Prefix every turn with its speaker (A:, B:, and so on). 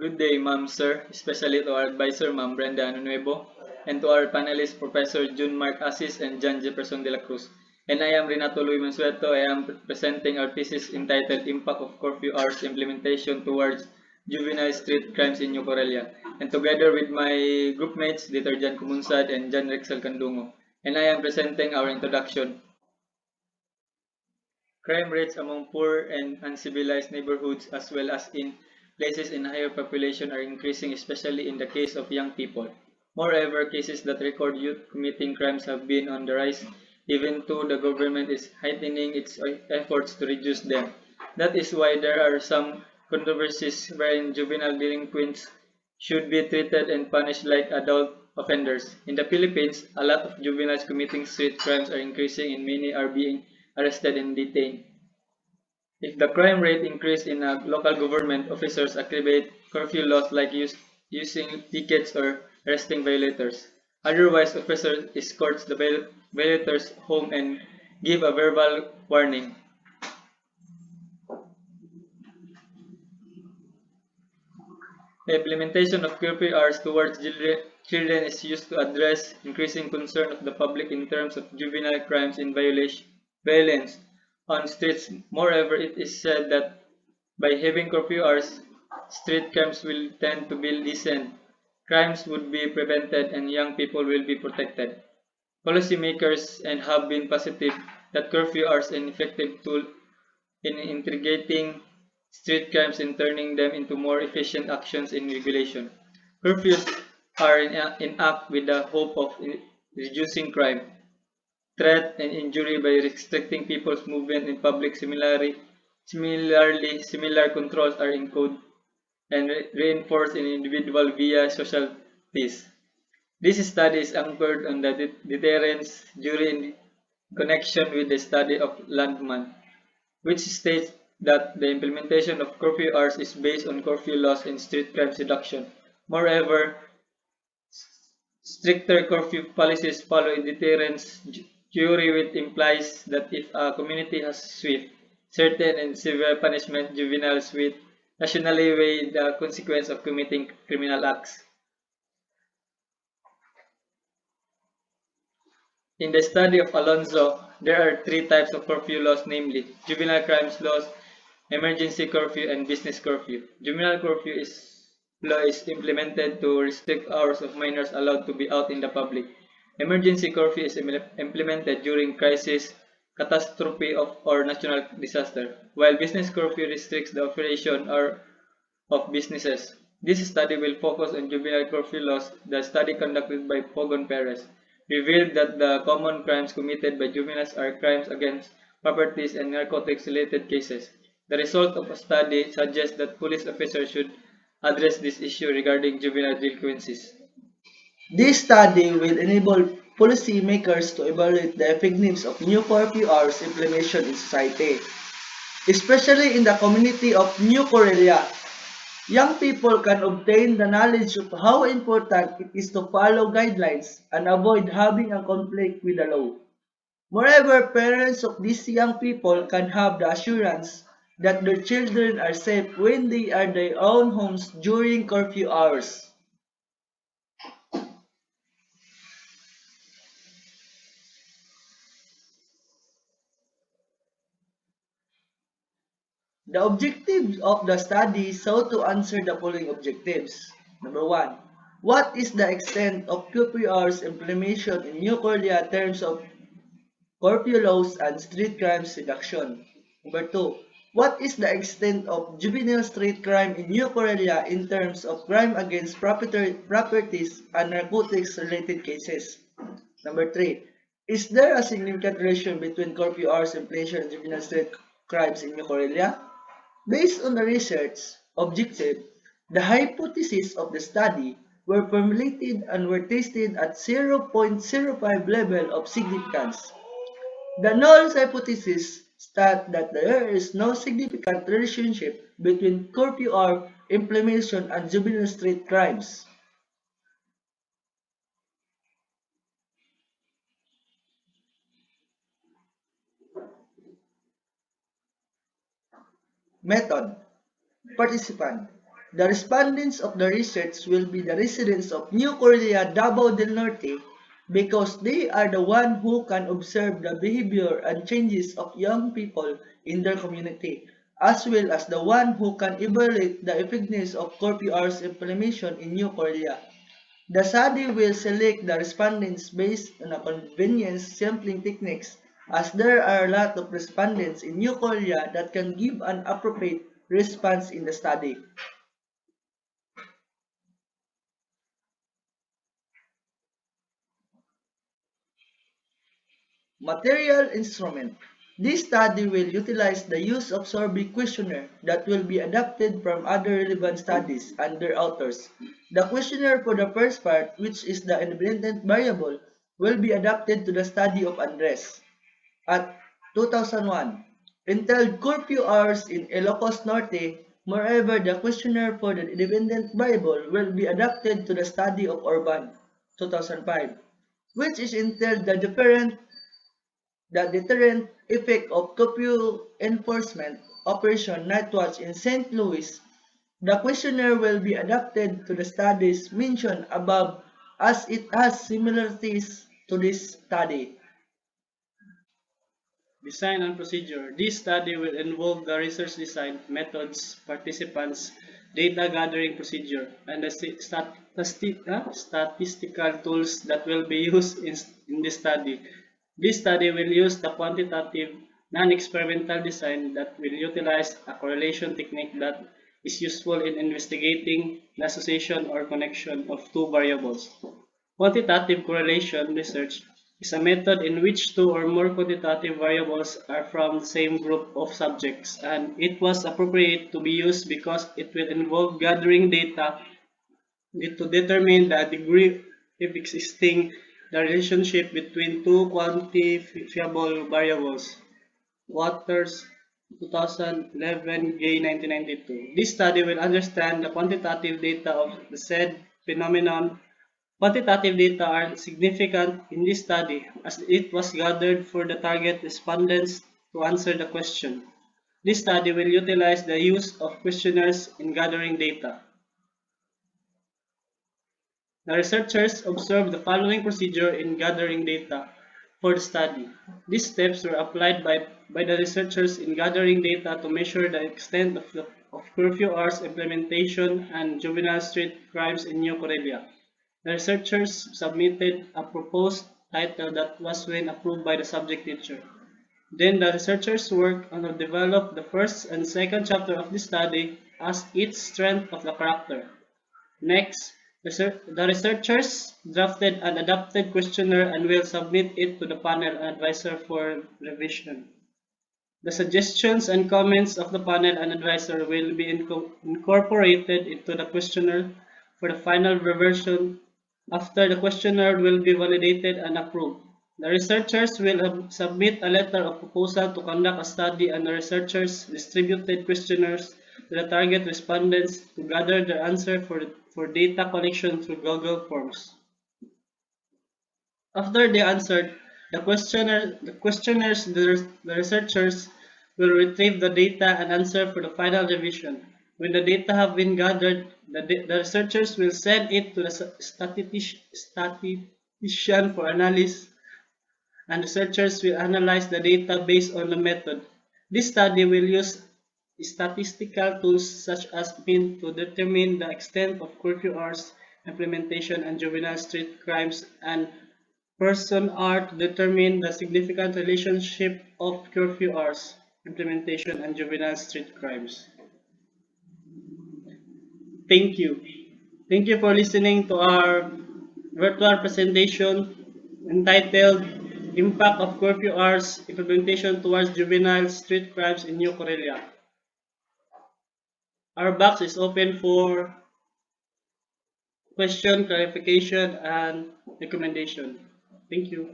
A: Good day, Ma'am, Sir, especially to our advisor, Ma'am Brenda Anunuevo, and to our panelists, Professor June Mark Assis and John Jefferson de la Cruz. And I am Renato Luis Mansueto. I am presenting our thesis entitled Impact of Curfew Hours Implementation Towards Juvenile Street Crimes in New Corelia. And together with my group mates, Dieter Jan Kumunsad and Jan Rexel Candungo. And I am presenting our introduction. Crime rates among poor and uncivilized neighborhoods as well as in places in higher population are increasing, especially in the case of young people. Moreover, cases that record youth committing crimes have been on the rise, even though the government is heightening its efforts to reduce them. That is why there are some controversies wherein juvenile delinquents should be treated and punished like adult offenders. In the Philippines, a lot of juveniles committing street crimes are increasing and many are being arrested and detained. If the crime rate increase in a local government, officers activate curfew laws like using tickets or arresting violators. Otherwise, officers escorts the violators home and give a verbal warning. The implementation of curfew hours towards children is used to address increasing concern of the public in terms of juvenile crimes and violence on streets. Moreover, it is said that by having curfew hours, street crimes will tend to be lessened, crimes would be prevented, and young people will be protected. Policymakers and have been positive that curfew hours are an effective tool in integrating street crimes and turning them into more efficient actions in regulation. Curfews are in act with the hope of reducing crime, threat, and injury by restricting people's movement in public. Similar controls are in code and reinforced in individual via social peace. This study is anchored on the deterrence during connection with the study of Landman, which states that the implementation of curfew hours is based on curfew laws and street crime reduction. Moreover, stricter curfew policies follow a deterrence theory, which implies that if a community has swift, certain, and severe punishment, juveniles will nationally weigh the consequence of committing criminal acts. In the study of Alonso, there are three types of curfew laws, namely juvenile crimes laws, emergency curfew, and business curfew. Juvenile law is implemented to restrict hours of minors allowed to be out in the public. Emergency curfew is implemented during crisis, catastrophe, or national disaster, while business curfew restricts the operation of businesses. This study will focus on juvenile curfew laws. The study conducted by Pogon Perez revealed that the common crimes committed by juveniles are crimes against properties and narcotics-related cases. The result of a study suggests that police officers should address this issue regarding juvenile delinquencies.
B: This study will enable policymakers to evaluate the effectiveness of new curfew hours implementation in society, especially in the community of New Corelia. Young people can obtain the knowledge of how important it is to follow guidelines and avoid having a conflict with the law. Moreover, parents of these young people can have the assurance that their children are safe when they are in their own homes during curfew hours. The objectives of the study sought to answer the following objectives. Number one, what is the extent of curfew hours implementation in New Korea in terms of curfew laws and street crimes reduction? Number two, what is the extent of juvenile street crime in New Korea in terms of crime against properties and narcotics related cases? Number three, is there a significant relation between curfew hours implementation and juvenile street crimes in New Korea? Based on the research objective, the hypotheses of the study were formulated and were tested at 0.05 level of significance. The null hypothesis states that there is no significant relationship between curfew hour implementation and juvenile street crimes. Method. Participant. The respondents of the research will be the residents of New Corlear, Davao del Norte, because they are the one who can observe the behavior and changes of young people in their community, as well as the one who can evaluate the effectiveness of curfew hours implementation in New Corlear. The study will select the respondents based on a convenience sampling techniques, as there are a lot of respondents in New Korea that can give an appropriate response in the study. Material instrument. This study will utilize the use of survey questionnaire that will be adapted from other relevant studies and their authors. The questionnaire for the first part, which is the independent variable, will be adapted to the study of unrest. At 2001, entailed curfew hours in Ilocos Norte. Moreover, the questionnaire for the independent variable will be adapted to the study of urban 2005, which is entailed the deterrent effect of curfew enforcement Operation Night Watch in St. Louis. The questionnaire will be adapted to the studies mentioned above as it has similarities to this study.
C: Design and procedure. This study will involve the research design, methods, participants, data gathering procedure, and the statistical tools that will be used in this study. This study will use the quantitative, non-experimental design that will utilize a correlation technique that is useful in investigating the association or connection of two variables. Quantitative correlation research is a method in which two or more quantitative variables are from the same group of subjects, and it was appropriate to be used because it will involve gathering data to determine the degree of existing the relationship between two quantifiable variables. Waters 2011, Gay 1992. This study will understand the quantitative data of the said phenomenon. Quantitative data are significant in this study as it was gathered for the target respondents to answer the question. This study will utilize the use of questionnaires in gathering data. The researchers observed the following procedure in gathering data for the study. These steps were applied by the researchers in gathering data to measure the extent of curfew hours implementation and juvenile street crimes in New Karelia. The researchers submitted a proposed title that was then approved by the subject teacher. Then the researchers worked on to develop the first and second chapter of the study as its strength of the character. Next, the researchers drafted an adapted questionnaire and will submit it to the panel and advisor for revision. The suggestions and comments of the panel and advisor will be incorporated into the questionnaire for the final version after the questionnaire will be validated and approved. The researchers will submit a letter of proposal to conduct a study and the researchers distributed questionnaires to the target respondents to gather their answer for data collection through Google Forms. After they answered the questionnaires, the researchers will retrieve the data and answer for the final revision. When the data have been gathered, the researchers will send it to the statistician for analysis, and researchers will analyze the data based on the method. This study will use statistical tools such as MIN to determine the extent of curfew hours implementation and juvenile street crimes and person are to determine the significant relationship of curfew hours implementation and juvenile street crimes. Thank you. Thank you for listening to our virtual presentation entitled Impact of Curfew Hours Implementation Towards Juvenile Street Crimes in New Karelia. Our box is open for question, clarification, and recommendation. Thank you.